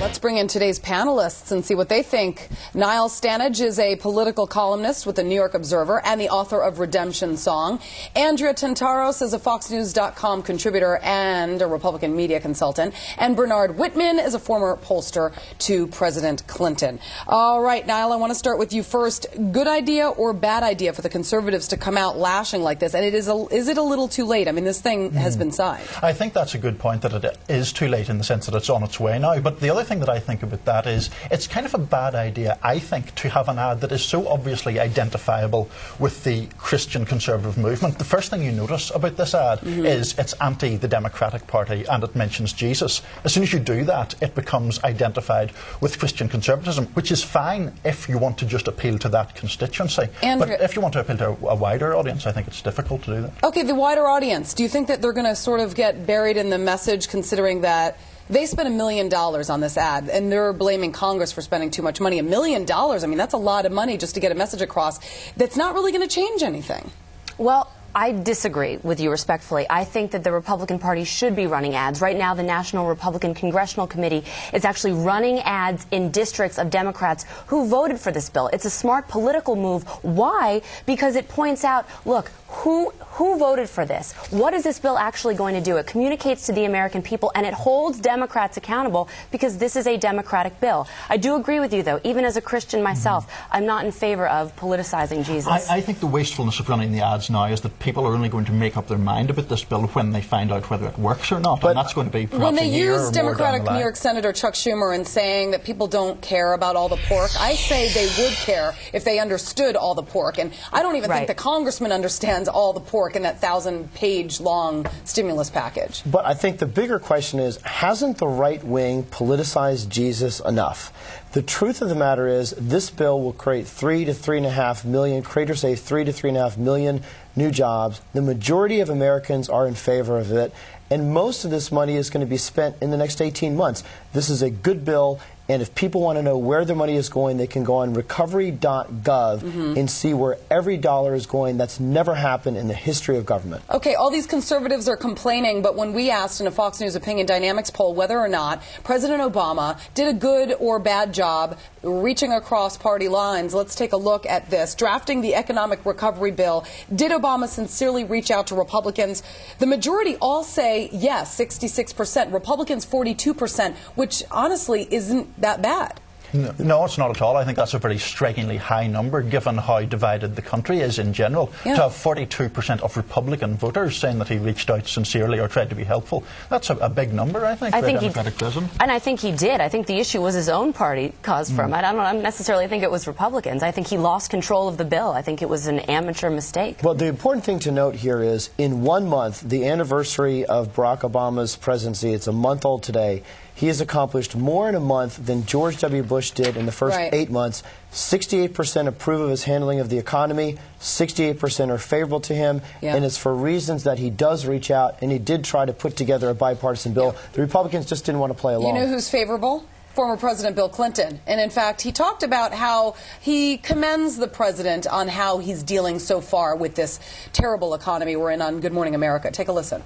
Let's bring in today's panelists and see what they think. Niall Stanage is a political columnist with the New York Observer and the author of Redemption Song. Andrea Tantaros is a FoxNews.com contributor and a Republican media consultant. And Bernard Whitman is a former pollster to President Clinton. All right, Niall, I want to start with you first. Good idea or bad idea for the conservatives to come out lashing like this? And is it a little too late? I mean, this thing has been signed. I think that's a good point, that it is too late in the sense that it's on its way now. But the other thing that I think about that is it's kind of a bad idea, I think, to have an ad that is so obviously identifiable with the Christian conservative movement. The first thing you notice about this ad is it's anti the Democratic Party and it mentions Jesus. As soon as you do that, it becomes identified with Christian conservatism, which is fine if you want to just appeal to that constituency. But if you want to appeal to a wider audience, I think it's difficult to do that. Okay, the wider audience. Do you think that they're going to sort of get buried in the message, considering that they spent $1 million on this ad, and they're blaming Congress for spending too much money? $1 million, I mean, that's a lot of money just to get a message across that's not really going to change anything. Well, I disagree with you respectfully. I think that the Republican Party should be running ads. Right now, the National Republican Congressional Committee is actually running ads in districts of Democrats who voted for this bill. It's a smart political move. Why? Because it points out, look, who voted for this? What is this bill actually going to do? It communicates to the American people, and it holds Democrats accountable because this is a Democratic bill. I do agree with you, though. Even as a Christian myself, I'm not in favor of politicizing Jesus. I think the wastefulness of running the ads now is that people are only going to make up their mind about this bill when they find out whether it works or not. And that's going to be perhaps when they a year use or more Democratic down the line. New York Senator Chuck Schumer in saying that people don't care about all the pork, I say they would care if they understood all the pork. And I don't even think the congressman understands all the pork in that 1,000-page long stimulus package. But I think the bigger question is, hasn't the right wing politicized Jesus enough? The truth of the matter is, this bill will create 3 to 3.5 million, creators say 3 to 3.5 million new jobs. The majority of Americans are in favor of it, and most of this money is going to be spent in the next 18 months. This is a good bill. And if people want to know where their money is going, they can go on recovery.gov and see where every dollar is going. That's never happened in the history of government. Okay, all these conservatives are complaining, but when we asked in a Fox News Opinion Dynamics poll whether or not President Obama did a good or bad job reaching across party lines, let's take a look at this. Drafting the economic recovery bill, did Obama sincerely reach out to Republicans? The majority all say yes, 66%. Republicans, 42%, which honestly isn't that bad. No, it's not at all. I think that's a very strikingly high number, given how divided the country is in general. To have 42% of Republican voters saying that he reached out sincerely or tried to be helpful, that's a big number, I think, for a Democratic president. And I think he did. I think the issue was his own party caused for him. I don't necessarily think it was Republicans. I think he lost control of the bill. I think it was an amateur mistake. Well, the important thing to note here is, in 1 month, the anniversary of Barack Obama's presidency, it's a month old today, he has accomplished more in a month than George W. Bush did in the first 8 months. 68% approve of his handling of the economy. 68% are favorable to him. And it's for reasons that he does reach out, and he did try to put together a bipartisan bill. The Republicans just didn't want to play along. You know who's favorable? Former President Bill Clinton. And in fact, he talked about how he commends the president on how he's dealing so far with this terrible economy we're in on Good Morning America. Take a listen.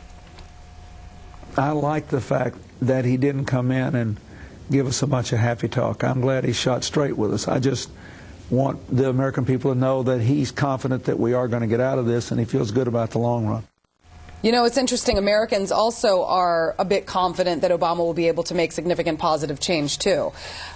I like the fact that he didn't come in and give us a bunch of happy talk. I'm glad he shot straight with us. I just want the American people to know that he's confident that we are going to get out of this, and he feels good about the long run. You know, it's interesting. Americans also are a bit confident that Obama will be able to make significant positive change, too.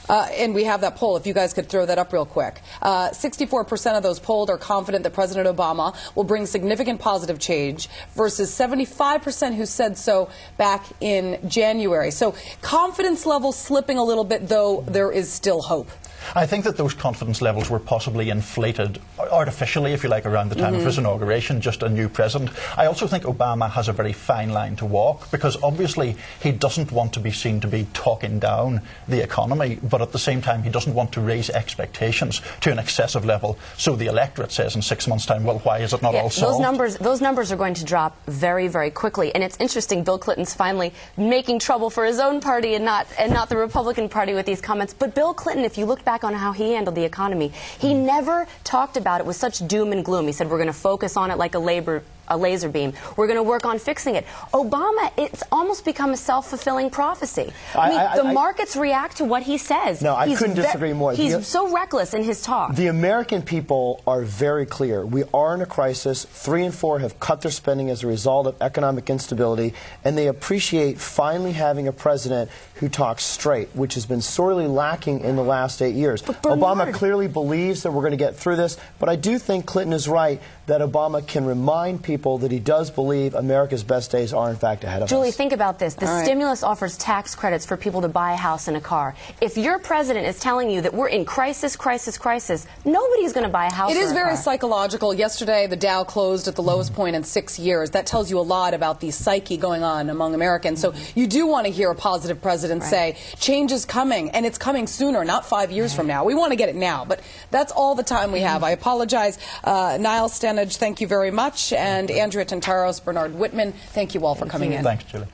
And we have that poll, if you guys could throw that up real quick. 64% of those polled are confident that President Obama will bring significant positive change versus 75% who said so back in January. So confidence levels slipping a little bit, though there is still hope. I think that those confidence levels were possibly inflated artificially, if you like, around the time of his inauguration, just a new president. I also think Obama has a very fine line to walk, because obviously he doesn't want to be seen to be talking down the economy, but at the same time he doesn't want to raise expectations to an excessive level. So the electorate says in 6 months' time, well, why is it not all solved? Those numbers are going to drop very, very quickly. And it's interesting, Bill Clinton's finally making trouble for his own party and not the Republican Party with these comments. But Bill Clinton, if you look back on how he handled the economy, he never talked about it with such doom and gloom. He said, we're going to focus on it like a labor a laser beam. We're going to work on fixing it. Obama, it's almost become a self-fulfilling prophecy. I mean, the markets react to what he says. No, I couldn't disagree more. He's so reckless in his talk. The American people are very clear. We are in a crisis. 3 in 4 have cut their spending as a result of economic instability, and they appreciate finally having a president who talks straight, which has been sorely lacking in the last 8 years. Obama clearly believes that we're going to get through this, but I do think Clinton is right that Obama can remind people that he does believe America's best days are in fact ahead of us. Julie, think about this. The stimulus offers tax credits for people to buy a house and a car. If your president is telling you that we're in crisis, nobody's going to buy a house or a car. It is very psychological. Yesterday, the Dow closed at the lowest point in 6 years. That tells you a lot about the psyche going on among Americans. So you do want to hear a positive president say, change is coming, and it's coming sooner, not 5 years from now. We want to get it now, but that's all the time we have. I apologize. Niall Stanage, thank you very much, and Andrea Tantaros, Bernard Whitman, thank you all for coming in. Thanks, Julie.